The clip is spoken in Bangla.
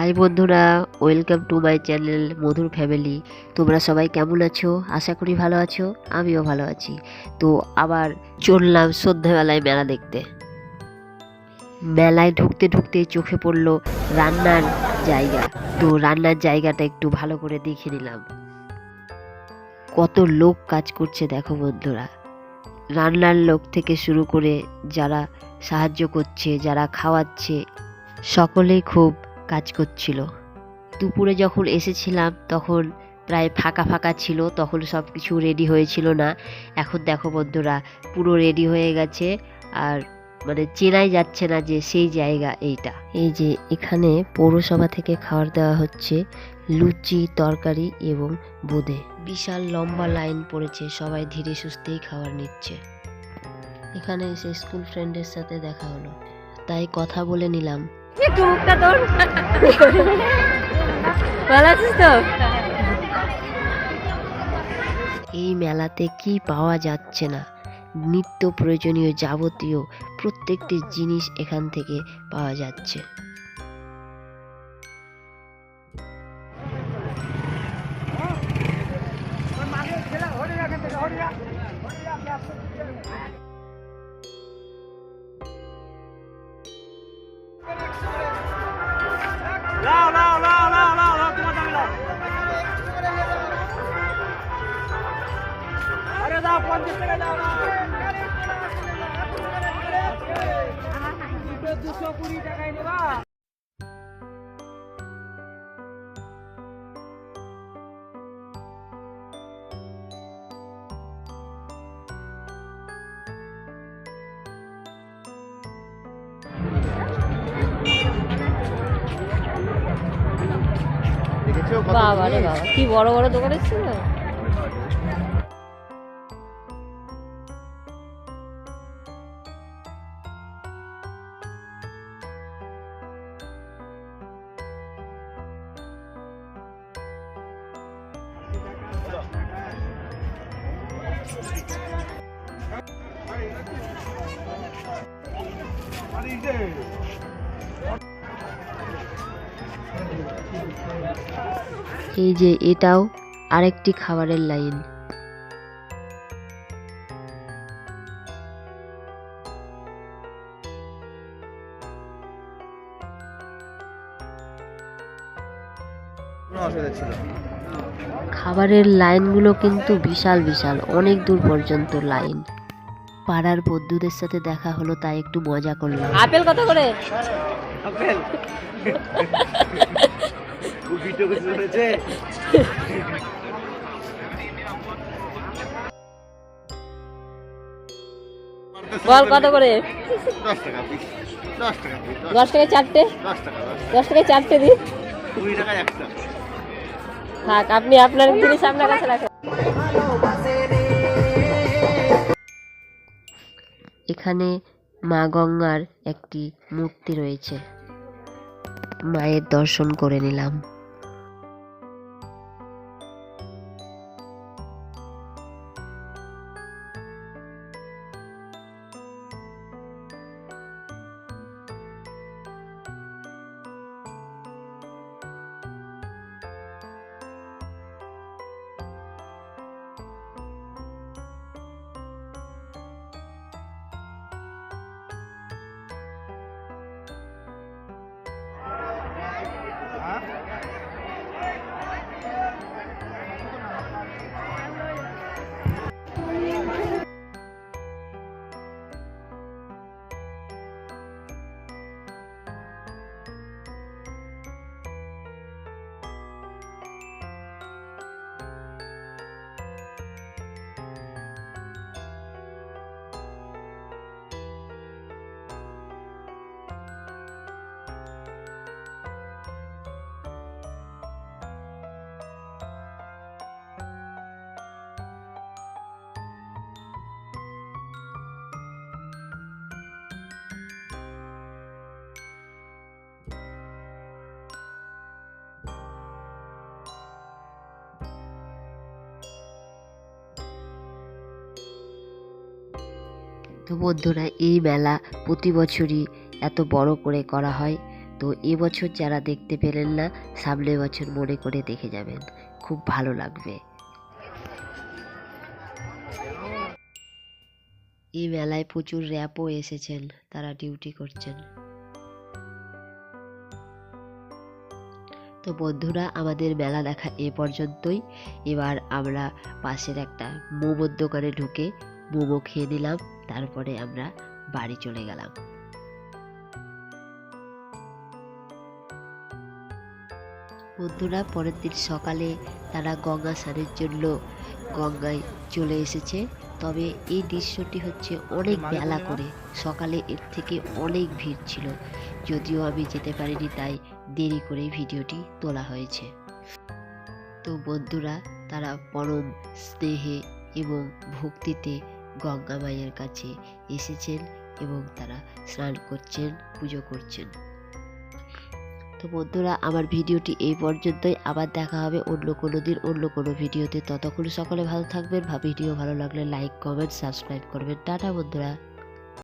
হাই বন্ধুরা, ওয়েলকাম টু মাই চ্যানেল মধুর ফ্যামিলি। তোমরা সবাই কেমন আছো? আশা করি ভালো আছো। আমিও ভালো আছি। তো আবার চললাম সন্ধ্যাবেলায় মেলা দেখতে। মেলায় ঢুকতে ঢুকতে চোখে পড়লো রান্নার জায়গা। তো রান্নার জায়গাটা একটু ভালো করে দেখে নিলাম। কত লোক কাজ করছে দেখো বন্ধুরা। রান্নার লোক থেকে শুরু করে যারা সাহায্য করছে, যারা খাওয়াচ্ছে, সকলেই খুব কাজ করছিল। দুপুরে যখন এসেছিলাম তখন প্রায় ফাঁকা ফাঁকা ছিল, তখন সব কিছু রেডি হয়েছিল না। এখন দেখো বন্ধুরা পুরো রেডি হয়ে গেছে, আর চেনাই যাচ্ছে না যে সেই জায়গা এইটা। এই যে এখানে পৌরসভা থেকে খাবার দেওয়া হচ্ছে, লুচি, তরকারি এবং বোঁদে। বিশাল লম্বা লাইন পড়েছে, সবাই ধীরে সুস্থেই খাবার নিচ্ছে। এখানে এসে স্কুল ফ্রেন্ডের সাথে দেখা হলো, তাই কথা বলে নিলাম। এই মেলাতে কি পাওয়া যাচ্ছে না, নিত্য প্রয়োজনীয় যাবতীয় প্রত্যেকটি জিনিস এখান থেকে পাওয়া যাচ্ছে। বাবা রে বাবা, কি বড় বড় দোকান ছিল। এই যে এটাও আরেকটি খাবারের লাইন। খাবারের লাইনগুলো কিন্তু বিশাল বিশাল, অনেক দূর পর্যন্ত লাইন। পাড়ার বন্ধুদের সাথে দেখা হলো, তাই একটু মজা করলাম। আপেল কত করে? আপেল বল কত করে? 10 টাকা। 10 টাকায় চারটে? 10 টাকায় চারটে দিন। 20 টাকায় একটা। থাক, আপনি আপনার জিনিস আপনার কাছে রাখেন। এখানে মা গঙ্গার একটি মূর্তি রয়েছে, মায়ের দর্শন করে নিলাম। তো বন্ধুরা, এই মেলা প্রতি বছরই এত বড় করে করা হয়। তো এবছর যারা দেখতে পেলেন না, সামনের বছর মনে করে দেখে যাবেন, খুব ভালো লাগবে। এই মেলায় প্রচুর র্যাপও এসেছেন, তারা ডিউটি করছেন। তো বন্ধুরা, আমাদের মেলা দেখা এ পর্যন্তই। এবার আমরা পাশের একটা মোমোর দোকানে ঢুকে মোমো খেয়ে নিলাম, তারপরে আমরা বাড়ি চলে গেলাম। বন্ধুরা, পরের দিন সকালে তারা গঙ্গা স্নানের জন্য গঙ্গায় চলে এসেছে। তবে এই দৃশ্যটি হচ্ছে অনেক বেলা করে, সকালে এর থেকে অনেক ভিড় ছিল, যদিও আমি যেতে পারিনি, তাই দেরি করে ভিডিওটি তোলা হয়েছে। তো বন্ধুরা, তারা পরম স্নেহে এবং ভক্তিতে গঙ্গা মায়ের কাছে এসেছেন এবং তারা স্নান করছেন, পুজো করছেন। তো বন্ধুরা, আমার ভিডিওটি এই পর্যন্তই। আবার দেখা হবে অন্য কোনো দিন অন্য কোনো ভিডিওতে। ততক্ষণ সকলে ভালো থাকবেন। ভিডিও ভালো লাগলে লাইক, কমেন্ট, সাবস্ক্রাইব করবেন। টাটা বন্ধুরা।